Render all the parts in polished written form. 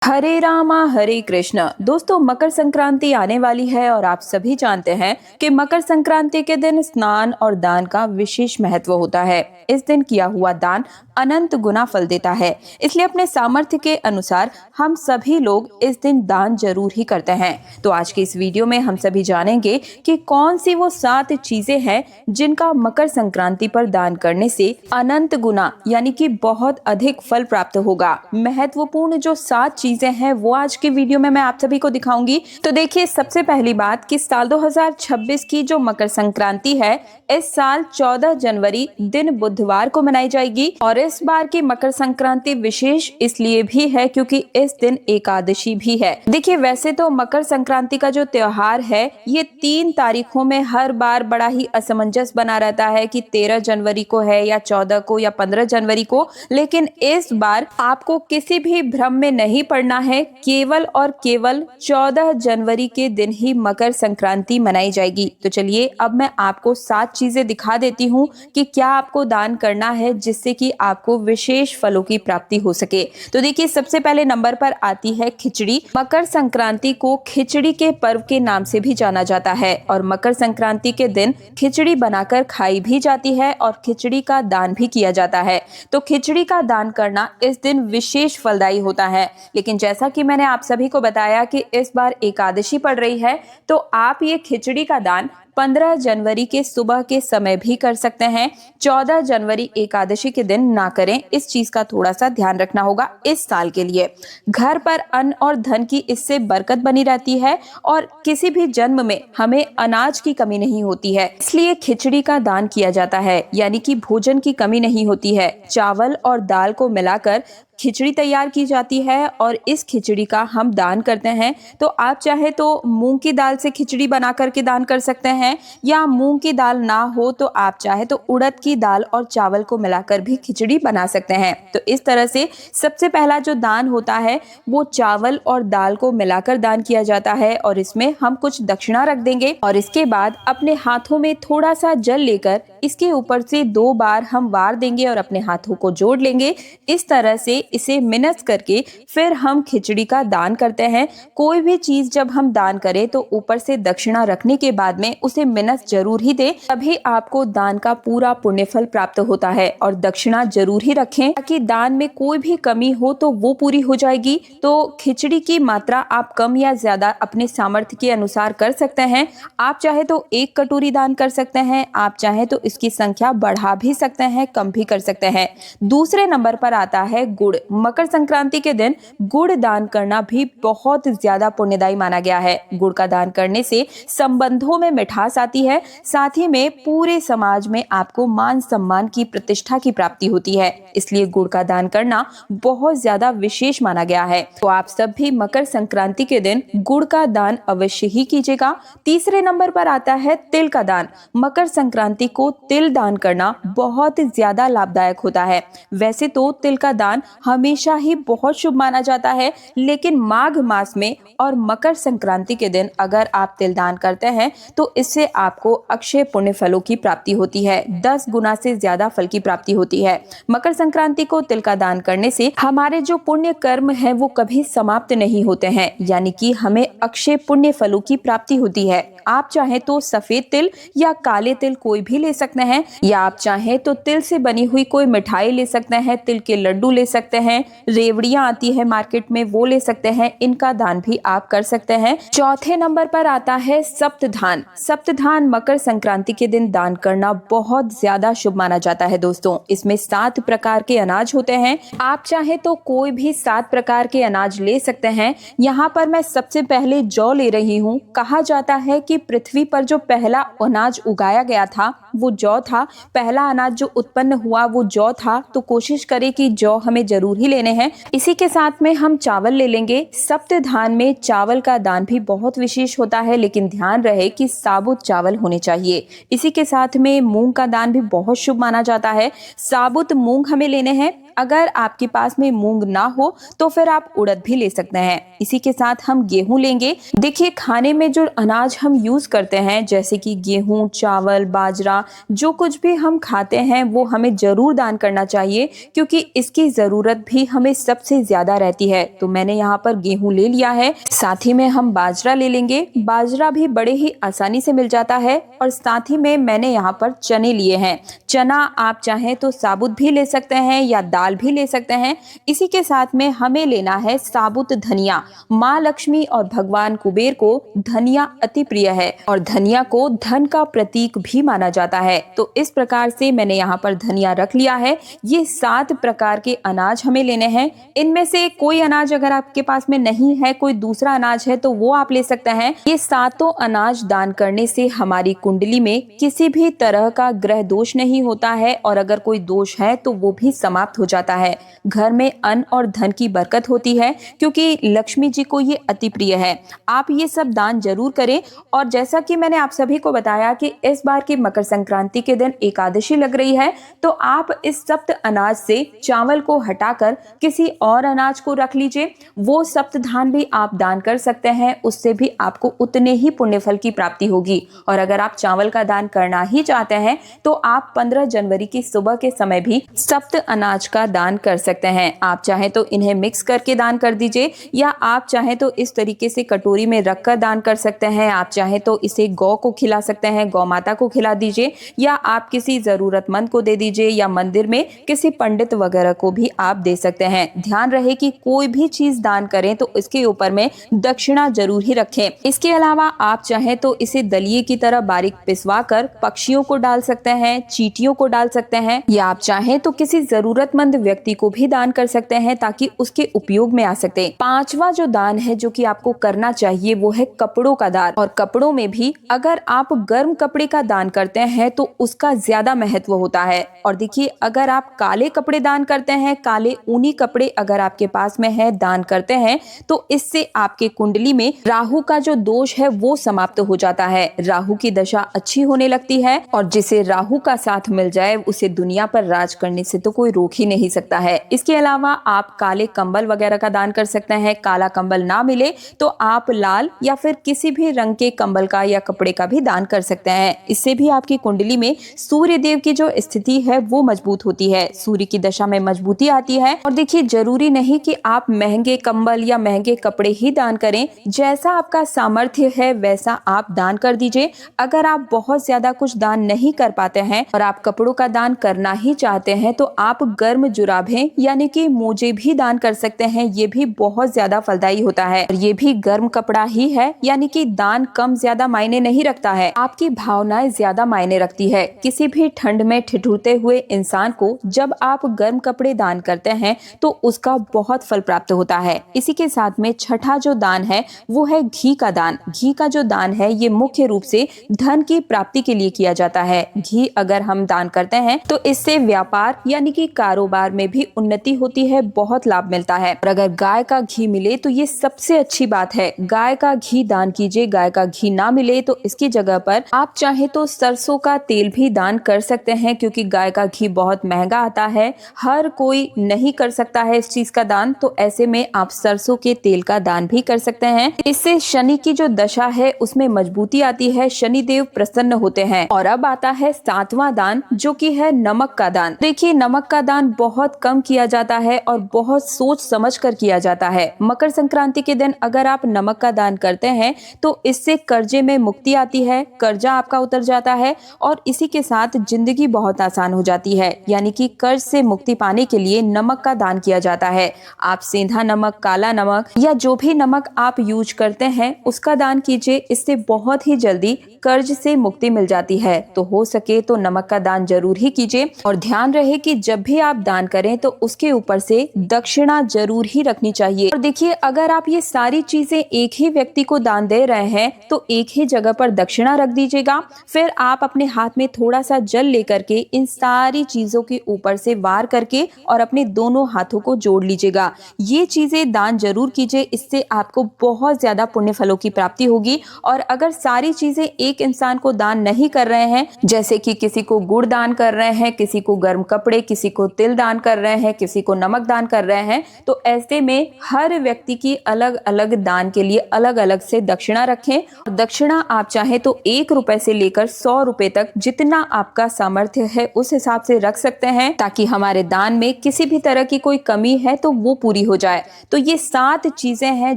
हरे रामा हरे कृष्ण। दोस्तों, मकर संक्रांति आने वाली है और आप सभी जानते हैं कि मकर संक्रांति के दिन स्नान और दान का विशेष महत्व होता है। इस दिन किया हुआ दान अनंत गुना फल देता है, इसलिए अपने सामर्थ्य के अनुसार हम सभी लोग इस दिन दान जरूर ही करते हैं। तो आज की इस वीडियो में हम सभी जानेंगे कि कौन सी वो 7 चीजें हैं जिनका मकर संक्रांति पर दान करने से अनंत गुना यानी कि बहुत अधिक फल प्राप्त होगा। महत्वपूर्ण जो 7 चीजें हैं वो आज की वीडियो में मैं आप सभी को दिखाऊंगी। तो देखिए, सबसे पहली बात कि साल 2026 की जो मकर संक्रांति है, इस साल 14 जनवरी दिन बुधवार को मनाई जाएगी। और इस बार की मकर संक्रांति विशेष इसलिए भी है क्योंकि इस दिन एकादशी भी है। देखिए, वैसे तो मकर संक्रांति का जो त्योहार है ये 3 तारीखों में हर बार बड़ा ही असमंजस बना रहता है कि 13 जनवरी को है या 14 को या 15 जनवरी को। लेकिन इस बार आपको किसी भी भ्रम में नहीं पड़ना है, केवल और केवल 14 जनवरी के दिन ही मकर संक्रांति मनाई जाएगी। तो चलिए अब मैं आपको 7 चीजें दिखा देती हूँ कि क्या आपको दान करना है जिससे कि आपको विशेष फलों की प्राप्ति हो सके। तो देखिए, सबसे पहले नंबर पर आती है खिचड़ी। मकर संक्रांति को खिचड़ी के पर्व के नाम से भी जाना जाता है और मकर संक्रांति के दिन खिचड़ी बनाकर खाई भी जाती है और खिचड़ी का दान भी किया जाता है। तो खिचड़ी का दान करना इस दिन विशेष फलदायी होता है। लेकिन जैसा कि मैंने आप सभी को बताया कि इस बार एकादशी पड़ रही है, तो आप ये खिचड़ी का दान 15 जनवरी के सुबह के समय भी कर सकते हैं। 14 जनवरी एकादशी के दिन ना करें, इस चीज का थोड़ा सा ध्यान रखना होगा इस साल के लिए। घर पर अन्न और धन की इससे बरकत बनी रहती है और किसी भी जन्म में हमें अनाज की कमी नहीं होती है, इसलिए खिचड़ी का दान किया जाता है, यानी कि भोजन की कमी नहीं होती है। चावल और दाल को मिलाकर खिचड़ी तैयार की जाती है और इस खिचड़ी का हम दान करते हैं। तो आप चाहे तो मूंग की दाल से खिचड़ी बना करके दान कर सकते हैं, या मूंग की दाल ना हो तो आप चाहे तो उड़द की दाल और चावल को मिलाकर भी खिचड़ी बना सकते हैं। तो इस तरह से सबसे पहला जो दान होता है वो चावल और दाल को मिलाकर दान किया जाता है और इसमें हम कुछ दक्षिणा रख देंगे और इसके बाद अपने हाथों में थोड़ा सा जल लेकर इसके ऊपर से 2 बार हम वार देंगे और अपने हाथों को जोड़ लेंगे। इस तरह से इसे मिनस करके फिर हम खिचड़ी का दान करते हैं। कोई भी चीज जब हम दान करें तो ऊपर से दक्षिणा रखने के बाद में उसे मिनस जरूर ही दें, तभी आपको दान का पूरा पुण्यफल प्राप्त होता है। और दक्षिणा जरूर ही रखें ताकि दान में कोई भी कमी हो तो वो पूरी हो जाएगी। तो खिचड़ी की मात्रा आप कम या ज्यादा अपने सामर्थ्य के अनुसार कर सकते हैं। आप चाहे तो 1 कटोरी दान कर सकते हैं, आप चाहे तो इसकी संख्या बढ़ा भी सकते हैं, कम भी कर सकते हैं। दूसरे नंबर पर आता है गुड़। मकर संक्रांति के दिन गुड़ दान करना भी बहुत ज्यादा पुण्यदायी माना गया है। गुड़ का दान करने से संबंधों में मिठास आती है, साथ ही में पूरे समाज में आपको मान सम्मान की प्रतिष्ठा की प्राप्ति होती है, इसलिए गुड़ का दान करना बहुत ज्यादा विशेष माना गया है। तो आप सब भी मकर संक्रांति के दिन गुड़ का दान अवश्य ही कीजिएगा। तीसरे नंबर पर आता है तिल का दान। मकर संक्रांति को तिल दान करना बहुत ज्यादा लाभदायक होता है। वैसे तो तिल का दान हमेशा ही बहुत शुभ माना जाता है, लेकिन माघ मास में और मकर संक्रांति के दिन अगर आप तिल दान करते हैं तो इससे आपको अक्षय पुण्य फलों की प्राप्ति होती है। 10 गुना से ज्यादा फल की प्राप्ति होती है। मकर संक्रांति को तिल का दान करने से हमारे जो पुण्य कर्म है वो कभी समाप्त नहीं होते हैं, यानी कि हमें अक्षय पुण्य फलों की प्राप्ति होती है। आप चाहे तो सफेद तिल या काले तिल कोई भी ले सकते हैं, या आप चाहे तो तिल से बनी हुई कोई मिठाई ले सकते हैं, तिल के लड्डू ले सकते हैं, रेवड़ियां आती है मार्केट में वो ले सकते हैं। इनका दान भी आप कर सकते हैं। चौथे नंबर पर आता है सप्तधान। सप्तधान मकर संक्रांति के दिन दान करना बहुत ज्यादा शुभ माना जाता है। दोस्तों, इसमें 7 प्रकार के अनाज होते हैं। आप चाहे तो कोई भी 7 प्रकार के अनाज ले सकते हैं। यहाँ पर मैं सबसे पहले जौ ले रही हूँ। कहा जाता है कि पृथ्वी पर जो पहला अनाज उगाया गया था वो जौ था। पहला अनाज जो उत्पन्न हुआ वो जौ था, तो कोशिश करें कि जौ हमें जरूर ही लेने हैं। इसी के साथ में हम चावल ले लेंगे। सप्तधान में चावल का दान भी बहुत विशेष होता है, लेकिन ध्यान रहे कि साबुत चावल होने चाहिए। इसी के साथ में मूंग का दान भी बहुत शुभ माना जाता है। साबुत मूंग हमें लेने हैं। अगर आपके पास में मूंग ना हो तो फिर आप उड़द भी ले सकते हैं। इसी के साथ हम गेहूं लेंगे। देखिए, खाने में जो अनाज हम यूज करते हैं जैसे कि गेहूं, चावल, बाजरा, जो कुछ भी हम खाते हैं वो हमें जरूर दान करना चाहिए, क्योंकि इसकी जरूरत भी हमें सबसे ज्यादा रहती है। तो मैंने यहाँ पर गेहूं ले लिया है, साथ ही में हम बाजरा ले लेंगे। बाजरा भी बड़े ही आसानी से मिल जाता है। और साथ ही में मैंने यहाँ पर चने लिए हैं। चना आप चाहें तो साबुत भी ले सकते हैं या दाल भी ले सकते हैं। इसी के साथ में हमें लेना है साबुत धनिया। माँ लक्ष्मी और भगवान कुबेर को धनिया अति प्रिय है और धनिया को धन का प्रतीक भी माना जाता है। तो इस प्रकार से मैंने यहाँ पर धनिया रख लिया है। ये 7 प्रकार के अनाज हमें लेने हैं। इनमें से कोई अनाज अगर आपके पास में नहीं है, कोई दूसरा अनाज है, तो वो आप ले सकते हैं। ये सातों अनाज दान करने से हमारी कुंडली में किसी भी तरह का ग्रह दोष नहीं होता है और अगर कोई दोष है तो वो भी समाप्त हो जाता है। घर में अन्न और धन की बरकत होती है, क्योंकि लक्ष्मी जी को ये अति प्रिय है। आप ये सब दान जरूर करें। और जैसा कि मैंने आप सभी को बताया कि इस बार की मकर संक्रांति के दिन एकादशी लग रही है, तो आप इस सप्त अनाज से चावल को हटाकर किसी और अनाज को रख लीजिए। वो सप्त धान भी आप दान कर सकते हैं, उससे भी आपको उतने ही पुण्य फल की प्राप्ति होगी। और अगर आप चावल का दान करना ही चाहते हैं तो आप 15 जनवरी की सुबह के समय भी सप्त अनाज का दान कर सकते हैं। आप चाहे तो इन्हें मिक्स करके दान कर दीजिए, या आप चाहे तो इस तरीके से कटोरी में रखकर दान कर सकते हैं। आप चाहे तो इसे गौ को खिला सकते हैं, गौ माता को खिला दीजिए, या आप किसी जरूरतमंद को दे दीजिए, या मंदिर में किसी पंडित वगैरह को भी आप दे सकते हैं। ध्यान रहे कि कोई भी चीज दान करें तो इसके ऊपर में दक्षिणा जरूर ही रखें। इसके अलावा आप चाहे तो इसे दलिए की तरह बारीक पिसवा कर पक्षियों को डाल सकते हैं, चींटियों को डाल सकते हैं, या आप चाहे तो किसी जरूरतमंद व्यक्ति को भी दान कर सकते हैं ताकि उसके उपयोग में आ सकते। 5वां जो दान है जो कि आपको करना चाहिए वो है कपड़ों का दान। और कपड़ों में भी अगर आप गर्म कपड़े का दान करते हैं तो उसका ज्यादा महत्व होता है। और देखिए, अगर आप काले कपड़े दान करते हैं, काले ऊनी कपड़े अगर आपके पास में है, दान करते हैं, तो इससे आपके कुंडली में राहु का जो दोष है वो समाप्त हो जाता है। राहु की दशा अच्छी होने लगती है और जिसे राहु का साथ मिल जाए उसे दुनिया पर राज करने से तो कोई रोक ही नहीं सकता है। इसके अलावा आप काले कंबल वगैरह का दान कर सकते हैं। काला कंबल ना मिले तो आप लाल या फिर किसी भी रंग के कंबल का या कपड़े का भी दान कर सकते हैं। इससे भी आपकी कुंडली में सूर्य देव की जो स्थिति है वो मजबूत होती है, सूर्य की दशा में मजबूती आती है। और देखिए, जरूरी नहीं कि आप महंगे कंबल या महंगे कपड़े ही दान करें, जैसा आपका सामर्थ्य है वैसा आप दान कर दीजिए। अगर आप बहुत ज्यादा कुछ दान नहीं कर पाते हैं और आप कपड़ों का दान करना ही चाहते हैं तो आप गर्म जुराबें यानी कि मोजे भी दान कर सकते हैं। ये भी बहुत ज्यादा फलदायी होता है और ये भी गर्म कपड़ा ही है, यानी कि दान कम ज्यादा मायने नहीं रखता है, आपकी भावनाएं ज्यादा मायने रखती है। किसी भी ठंड में ठिठुरते हुए इंसान को जब आप गर्म कपड़े दान करते हैं तो उसका बहुत फल प्राप्त होता है। इसी के साथ में छठा जो दान है वो है घी का दान। घी का जो दान है ये मुख्य रूप से धन की प्राप्ति के लिए किया जाता है। घी अगर हम दान करते हैं तो इससे व्यापार यानी कि कारोबार में भी उन्नति होती है, बहुत लाभ मिलता है। और अगर गाय का घी मिले तो ये सबसे अच्छी बात है, गाय का घी दान कीजिए। गाय का घी ना मिले तो इसकी जगह पर आप चाहे तो सरसों का तेल भी दान कर सकते हैं, क्योंकि गाय का घी बहुत महंगा आता है, हर कोई नहीं कर सकता है इस चीज का दान। तो ऐसे में आप सरसों के तेल का दान भी कर सकते हैं। इससे शनि की जो दशा है उसमें मजबूती आती है, शनि देव प्रसन्न होते हैं। और अब आता है 7वां दान जो कि है नमक का दान। देखिए, नमक का दान बहुत कम किया जाता है और बहुत सोच समझ कर किया जाता है। मकर संक्रांति के दिन अगर आप नमक का दान करते हैं तो इससे कर्जे में मुक्ति आती है, कर्जा आपका उतर जाता है और इसी के साथ जिंदगी बहुत आसान हो जाती है। यानी कि कर्ज से मुक्ति पाने के लिए नमक का दान किया जाता है। आप सेंधा नमक, काला नमक या जो भी नमक आप यूज करते हैं उसका दान कीजिए। इससे बहुत ही जल्दी कर्ज से मुक्ति मिल जाती है। तो हो सके तो नमक का दान जरूर ही कीजिए। और ध्यान रहे कि जब भी आप दान करें तो उसके ऊपर से दक्षिणा जरूर ही रखनी चाहिए। और देखिए, अगर आप ये सारी चीजें एक ही व्यक्ति को दान दे रहे हैं तो एक ही जगह पर दक्षिणा रख दीजिएगा। फिर आप अपने हाथ में थोड़ा सा जल लेकर के इन सारी चीजों के ऊपर से वार करके और अपने दोनों हाथों को जोड़ लीजिएगा। ये चीजें दान जरूर कीजिए, इससे आपको बहुत ज्यादा पुण्य फलों की प्राप्ति होगी। और अगर सारी चीजें एक इंसान को दान नहीं कर रहे हैं, जैसे कि किसी को गुड़ दान कर रहे हैं, किसी को गर्म कपड़े, किसी को तिल दान कर रहे हैं, किसी को नमक दान कर रहे हैं, तो ऐसे में हर व्यक्ति की अलग अलग दान के लिए अलग अलग से दक्षिणा रखें। दक्षिणा आप चाहे तो 1 रुपए से लेकर 100 रुपए तक जितना आपका सामर्थ्य है उस हिसाब से रख सकते हैं, ताकि हमारे दान में किसी भी तरह की कोई कमी है तो वो पूरी हो जाए। तो ये 7 चीजें हैं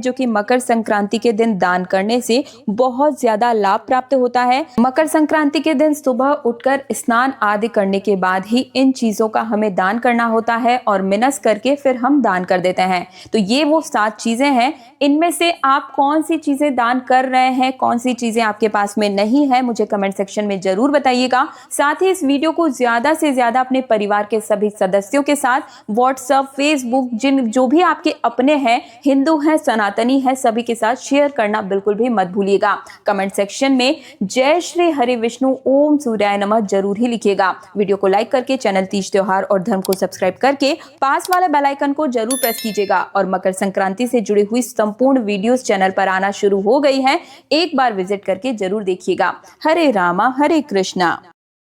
जो कि मकर संक्रांति के दिन दान करने से बहुत ज्यादा लाभ प्राप्त होता है। मकर संक्रांति के दिन सुबह उठकर स्नान आदि करने के बाद ही इन चीजों का हमें दान करना होता है और मिनस करके फिर हम दान कर देते हैं। तो ये वो 7 चीजें हैं। इनमें से आप कौन सी चीजें दान कर रहे हैं, कौन सी चीजें आपके पास में नहीं है, मुझे कमेंट सेक्शन में जरूर बताइएगा। साथ ही इस वीडियो को ज्यादा से ज्यादा अपने परिवार के सभी सदस्यों के साथ व्हाट्सएप, फेसबुक, जो भी आपके अपने हैं, हिंदू हैं, सनातनी हैं, सभी के साथ शेयर करना बिल्कुल भी मत भूलिएगा। कमेंट सेक्शन में जय श्री हरि विष्णु ओम सूर्याय नमः जरूर ही लिखिएगा। वीडियो को लाइक करके चैनल तीज त्योहार और धर्म को सब्सक्राइब करके पास वाले बेल आइकन को जरूर प्रेस कीजिएगा। और मकर संक्रांति से जुड़ी हुई संपूर्ण वीडियोस चैनल पर आना शुरू हो गई हैं, एक बार विजिट करके जरूर देखिएगा। हरे रामा हरे कृष्णा।